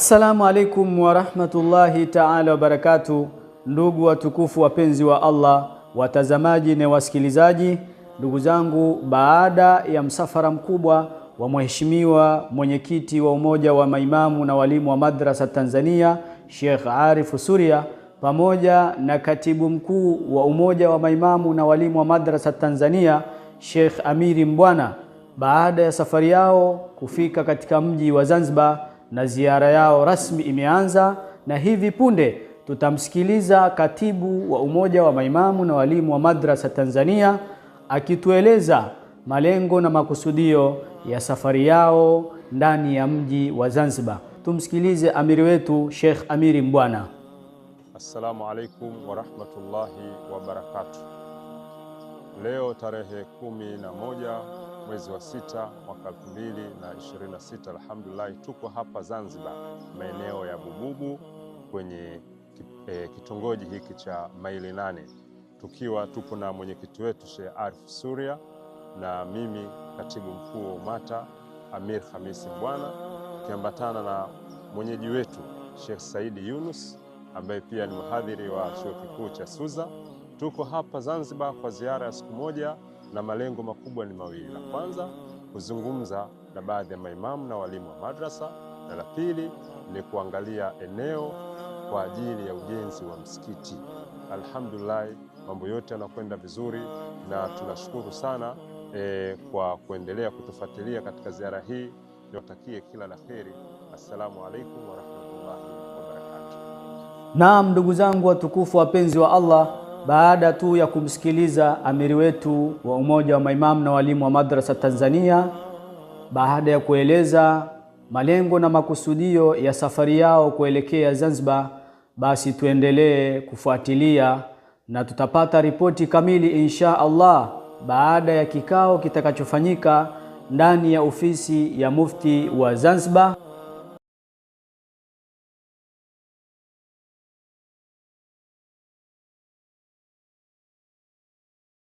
Assalamu alaikum wa rahmatullahi ta'ala wa barakatuh. Ndugu watukufu wapenzi wa Allah, watazamaji na wasikilizaji, ndugu zangu, baada ya msafara mkubwa wa mheshimiwa mwenyekiti wa Umoja wa Maimamu na Walimu wa Madrasa Tanzania Sheikh Arif Suria pamoja na katibu mkuu wa Umoja wa Maimamu na Walimu wa Madrasa Tanzania Sheikh Amiri Mbwana, baada ya safari yao kufika katika mji wa Zanzibar na ziara yao rasmi imeanza, na hivi punde tutamsikiliza katibu wa Umoja wa Maimamu na Walimu wa Madrasa Tanzania akitueleza malengo na makusudio ya safari yao ndani ya mji wa Zanzibar. Tumsikilize amiri wetu Sheikh Amiri Mbwana. Assalamu alaikum wa rahmatullahi wa barakatuh. Leo tarehe 11 mwezi wa 6 mwaka 2026, alhamdulillah, tuko hapa Zanzibar maeneo ya Bububu kwenye kitongoji hiki cha Maili 8, tukiwa tupo na mwenyekiti wetu Sheikh Arif Suria na mimi katibu mkuu wa UMATA Amir Khamis Mbwana, tukiambatana na mwenyeji wetu Sheikh Saidi Yunus ambaye pia ni mhadhiri wa chuo kikuu cha Suza. Tuko hapa Zanzibar kwa ziara ya siku moja na malengo makubwa ni mawili. La kwanza, kuzungumza na baadhi ya maimamu na walimu wa madrasa, na la pili ni kuangalia eneo kwa ajili ya ujenzi wa msikiti. Alhamdulillah, mambo yote yanakwenda vizuri na tunashukuru sana kwa kuendelea kutufuatilia katika ziara hii. Niwatakie kila la kheri. Assalamu alaikum wa rahmatullahi wa barakatuh. Naam, ndugu zangu watukufu wapenzi wa Allah, baada tu ya kumsikiliza amiri wetu wa Umoja wa Maimamu na Walimu wa Madrasa Tanzania, baada ya kueleza malengo na makusudio ya safari yao kuelekea Zanzibar, basi tuendelee kufuatilia na tutapata ripoti kamili insha Allah baada ya kikao kitakachofanyika ndani ya ofisi ya mufti wa Zanzibar.